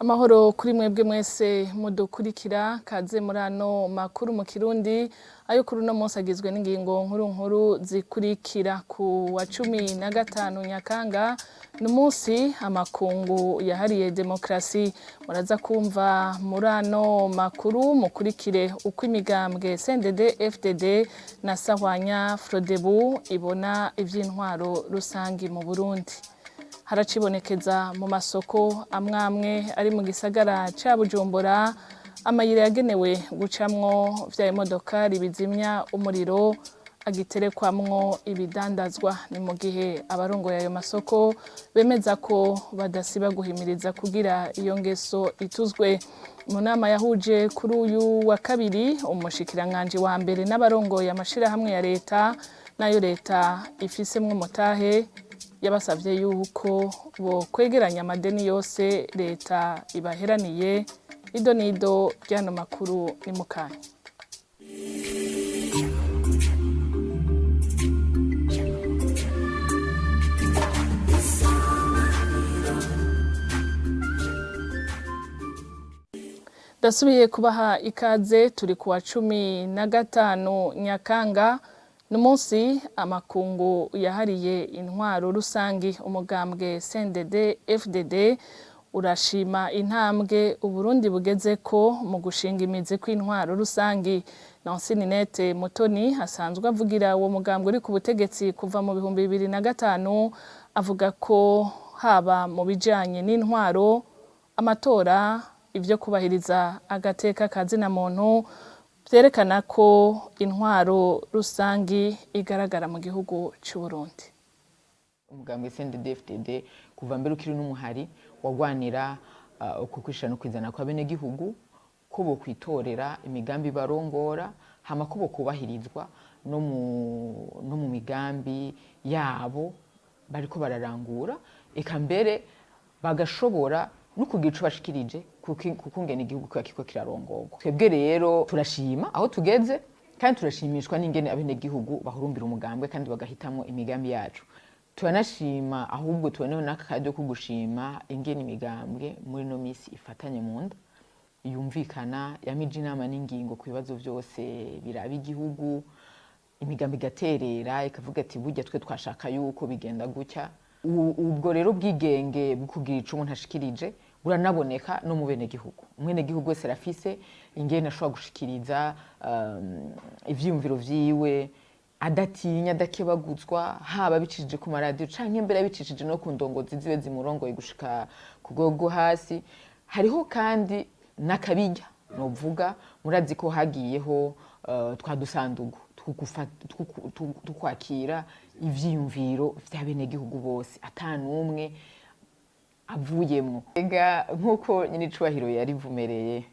Amahoro kuri mwebwe mwese mudukurikira kaze muri ano makuru mu Kirundi ayo kuri no munsi agizwe n'ingingo nkuru zikurikira ku wa 15 nyakanga n'umunsi amakungu yahariye demokrasi muraza kumva muri ano makuru mukurikire uko imigambwe CNDD FDD na Sahwanya Frodebu ibona ivy'intwaro rusangi mu Burundi. Haracibonekeza mu masoko amwamwe ari mu gisagara ca Bujumbura amayira yagenewe gucamwo vya imodokari bizimya umuriro agiterekwamwo ibidandazwa. Ni mu gihe abarongoye ayo masoko bemeza ko badasiba guhimiriza kugira iyo ngeso ituzwe. Mu nama yahuje kuri uyu wa kabiri umushikiranganji wa mbere n'abarongoye amashirahamwe ya leta nayo leta ifisemwo mutahe yabasavye yuko bo kwegeranya amadeni yose leta ibaheraniye. Ido nido ryano makuru ni mukanya. Dasubiye kubaha ikaze turi kuwa 15 nyakanga n'umunsi amakungu yahariye intwaro rusangi. Umugambwe CNDD FDD urashima intambwe Uburundi bugeze ko mu gushinga imizi kw'intwaro rusangi. Nansininete Mutoni asanzwe avugira uwo mugambwe uri ku butegetsi kuva mu 2005 avuga ko haba mu bijanye n'intwaro amatora ivyo kubahiriza agateka kazina muntu vyerekana ko intwaro rusangi igaragara mu gihugu c'u Burundi. Umugambwe CNDD FDD kuva mbere ukiri n'umuhari wagwanira ukukwishana no kwizana kwa bene gihugu ko bo kwitorera imigambi barongora hama ko bo kubahirizwa no mu migambi yabo bariko bararangura eka mbere bagashobora no kugira ico bashikirije kukungena igihugu kiko kirarongorwa. Twebwe rero turashima aho tugeze kandi turashimishwa n'ingene abene gihugu bahurumbira umugambwe kandi bagahitamwo imigambi yacu. Turanashima ahubwo tuboneho n'akajyo ko gushima ingene imigambwe muri no misi ifatanye mu nda yumvikana yamije inama n'ingingo ku bibazo byose biraba igihugu, imigambi gaterera ikavuga ati burya twe twashaka yuko bigenda gutya. Ubwo rero bwigenge bukugira ico umuntu ashikirije buranaboneka no mu bene gihugu. Umwene gihugu wese rafise ingene ashobora gushikiriza ivyiyumviro vyiwe adatinya adakebaguzwa haba bicishije ku maradiyo canke mbere bicishije no ku ndongozi zibe zimurongoye gushika ku rwego hasi. Hariho kandi n'akabijya novuga murazi ko hagiyeho twadusandugu tukwakira ivyiyumviro vya bene gihugu bose atanumwe avuyemwo. Ega nkuko nyine icubahiro yarivumereye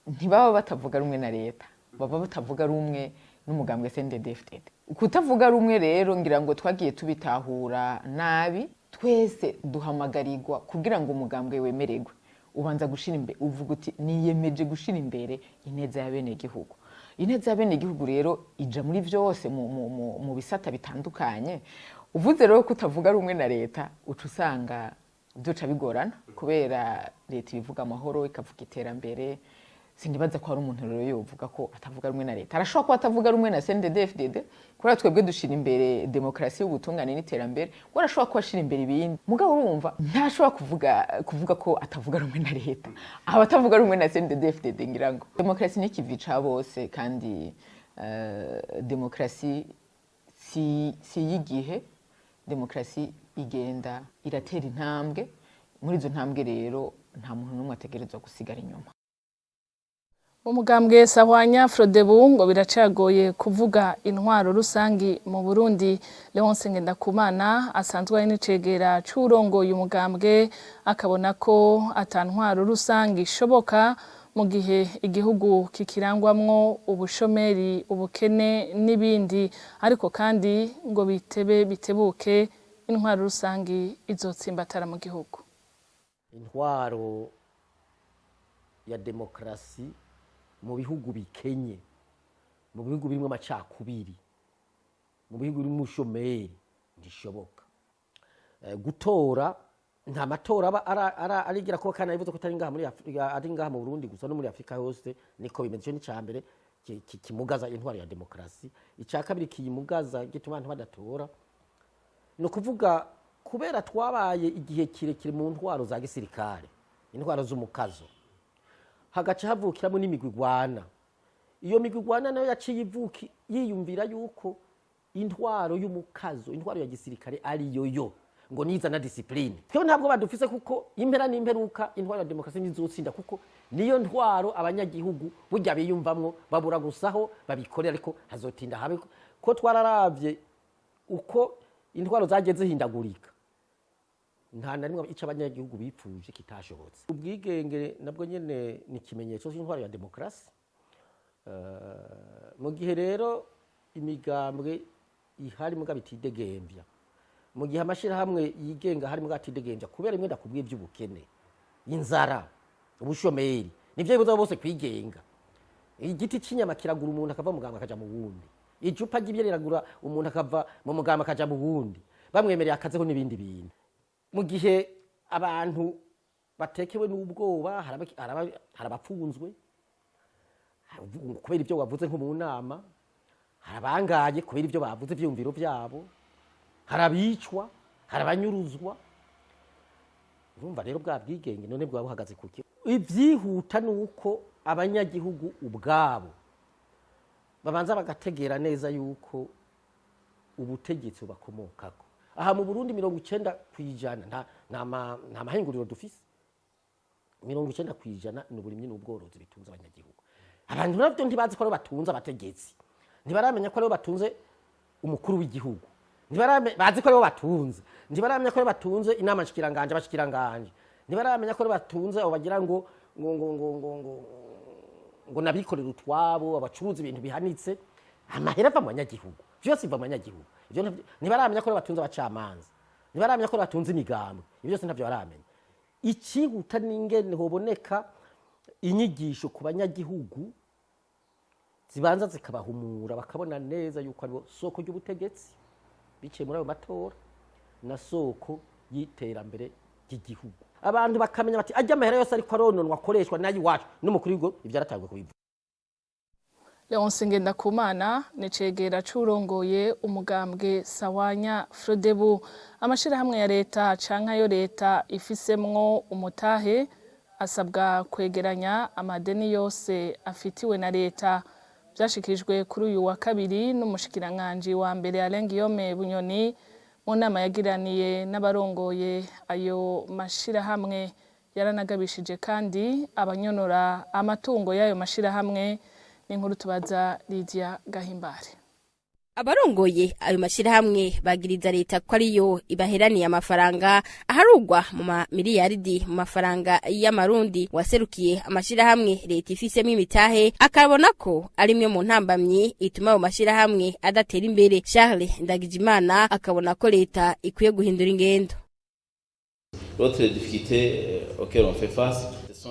ntibaba batavuga rumwe na leta baba batavuga rumwe n'umugambwe CNDD FDD. Kutavuga rumwe rero ngira ngo twagiye tubitahura nabi. Twese duhamagarirwa kugira ngo umugambwe wemererwe ubanza gushira imbere uvuga uti niyemeje gushira imbere ineza ya bene gihugu. Ineza ya bene gihugu rero ija muri vyose mu bisata bitandukanye. Uvuze rero kutavuga rumwe na leta uca usanga byoca bigorana kubera leta ibivuga amahoro ikavuga iterambere. Sindibaza ko ari umuntu rero yovuga ko atavuga rumwe na leta. Arashobora ko atavuga rumwe na CNDD FDD kuri twebwe dushira imbere demokrasi y'ubutungane n'iterambere. Warashobora ko ashira imbere ibindi. Mugabo urumva ntashobora kuvuga ko atavuga rumwe na leta. Aba atavuga rumwe na CNDD FDD ngira ngo demokrasi ni kivica bose kandi demokrasi si yigihe. Demokrasi igenda iratera intambwe. Muri izo ntambwe rero nta muntu n'umwe ategerezwa gusigara inyuma. Umugambwe Sahwanya Frodebu ngo biracagoye kuvuga intwaro rusangi mu Burundi. Leonce Ngendakumana asanzwe ari n'icegera c'urongoye umugambwe akabona ko atantwaro rusangi ishoboka mu gihe igihugu kikirangwamwo ubushomeri, ubukene n'ibindi. Ariko kandi ngo bitebuke intwaro rusangi izotsimbatara mu gihugu. Intwaro ya demokrasi mu bihugu bikenye, mu bihugu birimo amacakubiri, mu bihugu birimo ubushomeri ndishoboka. Gutora nta matora aba arigira ko kana ivuze ko atari ngaha muri Afrika, ari ngaha mu Burundi gusa no muri Afrika hose niko bimeze. Cyo ni cambere kimugaza intwaro ya demokrasi. Icya kabiri kimugaza gituma abantu badatora no kuvuga kubera twabaye igihe kirekire mu ntwaro za gisirikare, intwaro z'umukazo, hagaca havukiramo n'imigwigwana. Iyo migwigwana nayo yaciye ivuki yiyumvira yuko intwaro y'umukazo, intwaro ya gisirikare ari yo ngo niza na discipline. Twe ntabwo badufise kuko impera n'imperuka intwaro ya demokrasi nizotsinda, kuko niyo ntwaro abanyagihugu burya biyumvamwo babura gusaho babikorera, ariko hazotinda habe ko twararavye uko intwaro zagiye zihindagurika. Nta na rimwe ica abanyagihugu bipfuje kitashobotse. Ubwigenge nabwo nyene ni kimenyetso cy'intwaro ya demokrasi. Mu gihe rero imigambwe ihari muga bitidegembya, mu gihe amashirahamwe yigenga hari muga atidegembya kubera imwe ndakubwiye by'ubukene, inzara, ubushomeri, nivyo bibuza bose kwigenga. Igiti c'inyama kiragura umuntu akava mu mugambwe akaja mu wundi, icupa ry'ibyo riragura umuntu akava mu mugambwe akaja mu wundi, bamwemereye akazeho n'ibindi bintu. Mu gihe abantu batekewe n'ubwoba, harabapfunzwe kubera ibyo wavuze nko mu nama, harabangaye kubera ibyo bavuze ivyumviro byabo, harabicwa, harabanyuruzwa. Urumva rero bwa bwigenge none bwa buhagaze kuki? Ivyihuta nuko abanyagihugu ubwabo babanza bagategera neza yuko ubutegetsi bakomokako. Aha mu Burundi 90% nta mahinguriro dufise. 90% n'uburimyi n'ubworozi bitunze abanyagihugu. Abantu navyo ntibazi ko batunze abategetsi, ntibaramenya ko batunze umukuru w'igihugu, bazi ko batunze, ntibaramenya ko batunze inama nshikiranganje abashikiranganje, ntibaramenya ko batunze abo bagira ngo nabikorera utwabo, abacuruza ibintu bihanitse. Amahera ava mu banyagihugu, byose biva mu banyagihugu. Ibyo ntibaramenya ko batunze abacamanza, ntibaramenya ko batunze imigambwe, ibyo byose ntabyo baramenya. Ikihuta n'ingene hoboneka inyigisho ku banyagihugu zibanza zikabahumura, bakabona neza yuko ari soko ry'ubutegetsi biciye muri ayo matora na soko y'iterambere ry'igihugu. Abantu bakamenya bati ajya amahera yose ariko arononwa akoreshwa nayi wacu n'umukuru w'igihugu, ibyo aratangwe kubivuga. Leonce Ngendakumana necegera curongoye umugambwe Sawanya Frodebu. Amashirahamwe ya leta canka yo leta ifisemwo umutahe asabwa kwegeranya amadeni yose afitiwe na leta. Byashikijwe kuri uyu wa kabiri n'umushikiranganje wa mbere Alengiyome Bunyoni mu nama yagiraniye n'abarongoye ayo mashirahamwe. Yaranagabishije kandi abanyonora amatungo y'ayo mashirahamwe. N'inkuru tubaza Lydia Gahimbare. Abarongoye ayo mashirahamwe bagiriza leta ko ariyo ibaheraniye amafaranga aharugwa mu miliyaridi mu mafaranga y'amarundi. Waserukiye amashirahamwe leta ifisemo imitahe akabona ko ari imwe mu ntambamyi ituma ayo mashirahamwe adatera imbere. Charles Ndagijimana akabona ko leta ikwiye guhindura ingendo.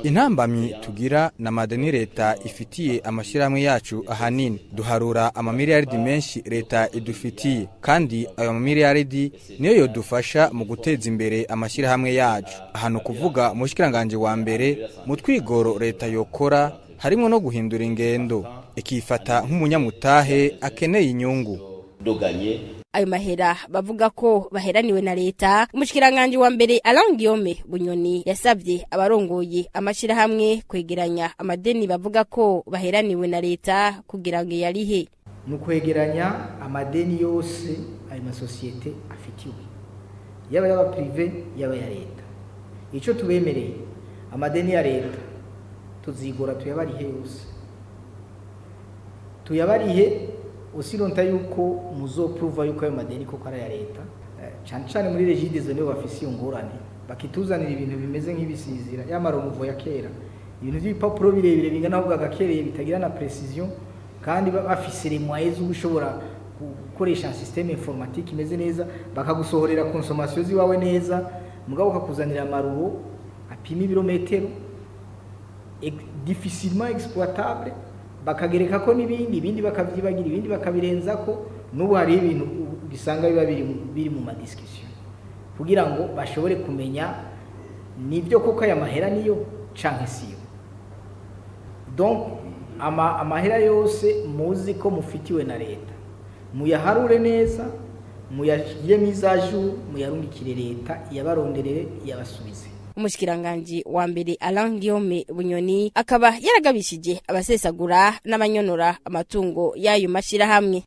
Intambamyi tugira na madeni leta ifitiye amashirahamwe yacu ahanini duharura amamiliyaridi menshi leta idufitiye, kandi ayo mamiliyaridi niyo yodufasha mu guteza imbere amashirahamwe yacu. Hano kuvuga umushikiranganje wa mbere mu twigoro leta yokora harimo no guhindura ingendo ikifata nk'umunyamutahe akeneye inyungu. Ayo mahera bavuga ko baheraniwe na leta. Umushikiranganje wa mbere Alengiyome Bunyoni yasabye abarongoye amashirahamwe kwegeranya amadeni bavuga ko baheraniwe na leta kugira ngo yarihe. Nukwegeranya amadeni yose ayo masosiyete afitiwe, yaba yaba privé yaba ya leta. Ico tubemereye amadeni ya leta tuzigora tuyabarihe yose, tuyabarihe usironta yuko muzoprova yuko ayo madeni koko ari ya leta. Cyane muri regidezo niyo bafise ngorane, bakituzanira ibintu bimeze nk'ibisizira y'amaromuvo ya kera, ibintu by'ibipapuro birebire bingana ahubwo agakereye bitagira na precision, kandi bafise les moyens ushobora gukoresha systeme informatique imeze neza, bakagusohorera consommation ziwawe neza, mugabo kakuzanira amaruro apima ibirometero difficilement exploitable, bakagereka ko n'ibindi bakavyibagira, ibindi bakabirenza ko n'ubu hari ibintu bisanga biba biri mu madiscussion. kugira ngo bashobore kumenya nibyo koko aya mahera niyo canke siyo. Donc amahera yose muzi ko mufitiwe na leta muyaharure neza, muyashire mizaju, muyarungikire leta yabaronderere yabasubize. Umushikiranganje wa mbere Alain Guillaume Bunyoni akaba yaragabishije abasesagura n'abanyonora amatungo y'ayo mashirahamwe.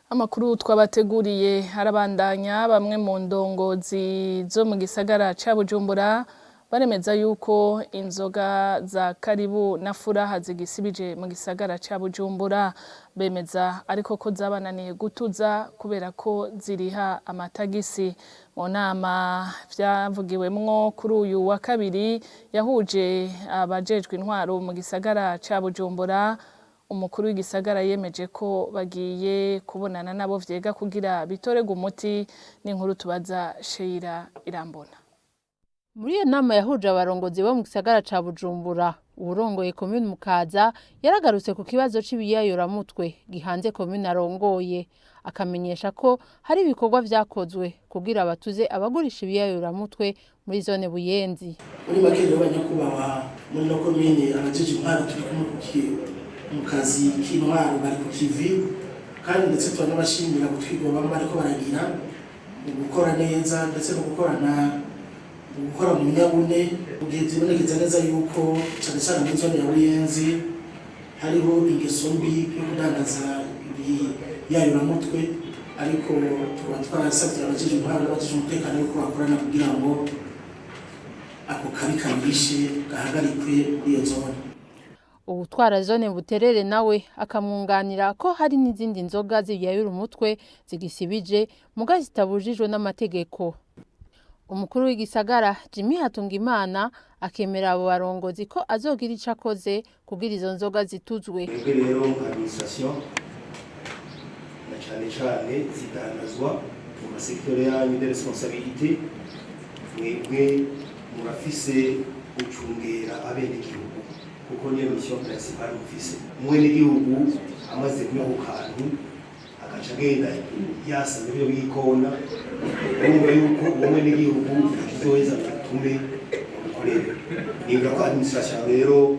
Amakuru twabateguriye harabandanya. Bamwe mu ndongozi zo mu gisagara ca Bujumbura baremeza yuko inzoga za karibu na furaha zigisibije mu gisagara ca Bujumbura. Bemeza ariko ko zabananiye gutuza kubera ko ziriha amatagisi. Mu nama vyavugiwemwo kuri uyu wa kabiri yahuje abajejwe intwaro mu gisagara ca Bujumbura, umukuru w'igisagara yemeje ko bagiye kubonana nabo vyega kugira bitorega umuti. N'inkuru tubaza Sheila Irambona. Muri iyo nama yahuje abarongozi bo mu gisagara ca Bujumbura, urongoye commune Mukaza yaragarutse ku kibazo c'ibiyayuramutwe gihanze commune arongoye, akamenyesha ko hari ibikorwa vyakozwe kugira batuze abagurisha ibiyayuramutwe muri zone Buyenzi. Muri make rero banyakubaha muri no commune abajeje intwaro turi kumwe mu kazi k'intwaro bari ku kivi, kandi ndetse turanabashimira gutwigwa bamwe ariko baragira gukora neza ndetse no gukora mu nyabune mu gihe zibonekeza neza yuko cyane cyane muri zone ya Buyenzi hariho ingeso mbi yo kudandaza ibiyayuramutwe, ariko tuba twarasabye abajeje intwaro n'abajeje umutekano yuko bakorana kugira ngo ako kabi kabishe gahagarikwe iyo zone. Ubutwara zone Buterere nawe akamwunganira ko hari n'izindi nzoga z'ibiyayurumutwe zigisibije muga zitabujijwe n'amategeko. Umukuru w'igisagara Jimmy Hatungimana akemera abo barongozi ko azogira ico akoze kugira izo nzoga zituzwe. Rero administration na cyane zidandazwa mu masekitore yanyu de responsabilité, mwebwe murafise gucungera abenegihugu kuko niyo mission principale mufise. Umwenegihugu amaze kuba ku kantu agaca agenda yasanze ibyo bikona, urumva yuko umwenegihugu azoheza atume mukorere. Niba ko administration rero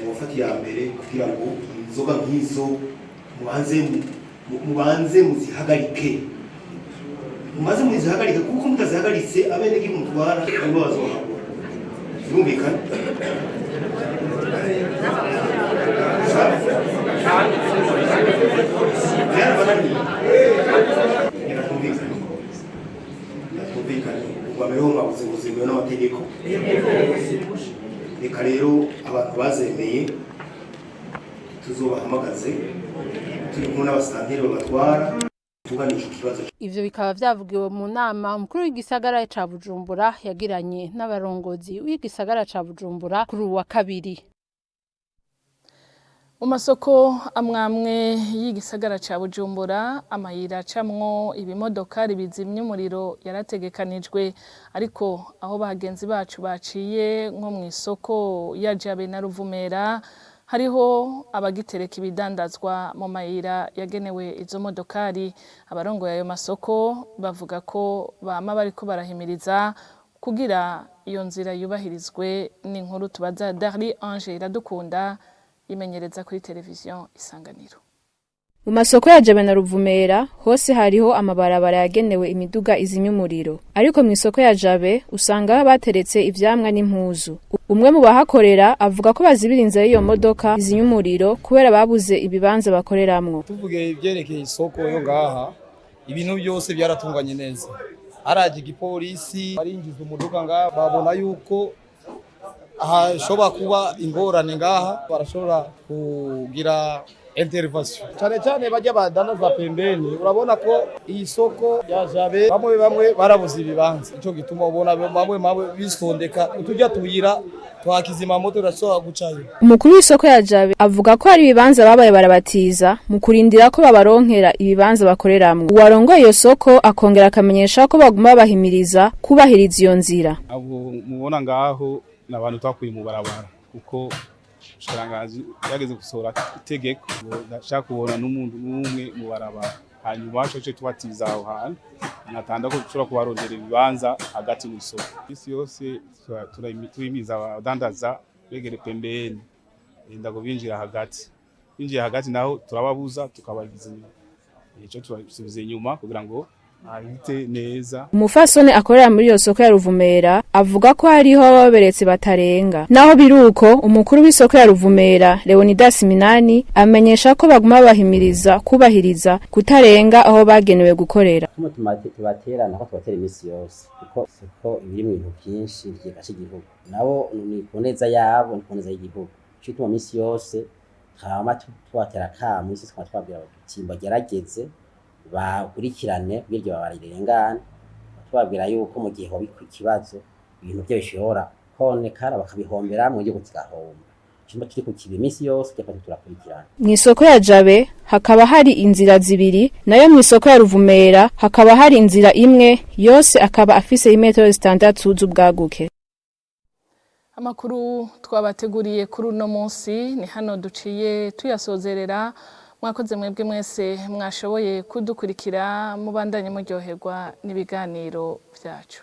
mufata ya mbere kugira ngo inzoga nk'izo mubanze muzihagarike, mumaze muzihagarike kuko mutazihagaritse abenegihugu mutwara nibo bazohabura. Birumvikana? n'amategeko. Reka rero abantu bazemeye tuzobahamagaze turi kumwe n'abasitanteri babatwara tuganisha ikibazo. Ivyo bikaba vyavugiwe mu nama umukuru w'igisagara ca Bujumbura yagiranye n'abarongozi w'igisagara ca Bujumbura kuri uwa kabiri. Mu masoko amwamwe y'igisagara ca Bujumbura amayira camwo ibimodokari bizimya umuriro yarategekanijwe, ariko aho bagenzi bacu baciye nko mu isoko ya Jabe na Ruvumera hariho abagitereka ibidandazwa mu mayira yagenewe izo modokari. Abarongoye ayo masoko bavuga ko bama bariko barahimiriza kugira iyo nzira yubahirizwe. N'inkuru tubaza Darli Ange Iradukunda imenyereza kuri télévision Isanganiro. Mu masoko ya Jabe na Ruvumera hose hariho amabarabara yagenewe imiduga izimya umuriro, ariko mu isoko ya Jabe usanga bateretse ivyamwa n'impuzu. Umwe mu bahakorera avuga ko bazibira inzira y'iyo modoka izimya umuriro kubera babuze ibibanza bakoreramwo. Tuvuge ivyerekeye isoko yo ngaha, ibintu byose byaratunganye neza. Araje igipolisi barinjiza umuduga ngaha, babona yuko hashobora kuba ingorane ngaha, barashobora kugira intervention. Cyane cyane bajya badanaza pembeni, urabona ko iyi soko ya Jabe bamwe barabuze ibibanza, ico gituma ubona bamwe bisondeka utujya tuyira twakizima moto rashobora gucayo. Umukuru w'isoko ya Jabe avuga ko hari ibibanza babaye barabatiza mu kurindira ko babaronkera ibibanza bakoreramwo. Uwarongoye iyo soko akongera akamenyesha ko baguma bahimiriza kubahiriza iyo nzira. Abo mubona ngaho n'abantu twakuye mu barabara kuko shirangazi yageze gusohora itegeko ndashaka kubona n'umuntu n'umwe mu barabara, hanyuma cyo tubatiza aho hantu natanda ko dushobora kubarondera ibibanza hagati mu isoko. Isi yose turimiza abadandaza begere pembeni ndago binjira hagati. Binjira hagati naho turababuza tukabagiza icyo tubasubiza inyuma kugira ngo ahite neza. Umufasone akorera muri iyo soko ya Ruvumera avuga ko hariho ababeretse batarenga. Naho biruko umukuru w'isoko ya Ruvumera Leonidas Minani amenyesha ko baguma bahimiriza kubahiriza kutarenga aho bagenewe gukorera. Tubaterana ko tubatera imisi yose kuko soko ibiri mu bintu byinshi byifasha igihugu. Nabo ni kuneza yabo ni kuneza y'igihugu. Cyo mu misi yose hama twatera kama isi twabwira timba gerageze bakurikirane biryo babarirengana twabwira yuko mu gihe hobi ikibazo ibintu byo bishobora konekara bakabihombera mu gihugu kigahomba cyumba kiri ku kibi misi yose cyafata turakurikirana. Mu isoko ya Jabe hakaba hari inzira zibiri nayo mu isoko ya Ruvumera hakaba hari inzira imwe yose akaba afise imetero 6 z'ubwaguke. Amakuru twabateguriye kuri uno munsi ni hano duciye tuyasozerera. Mwakoze mwebwe mwese mwashoboye kudukurikira mubandanye muryoherwa n'ibiganiro byacu.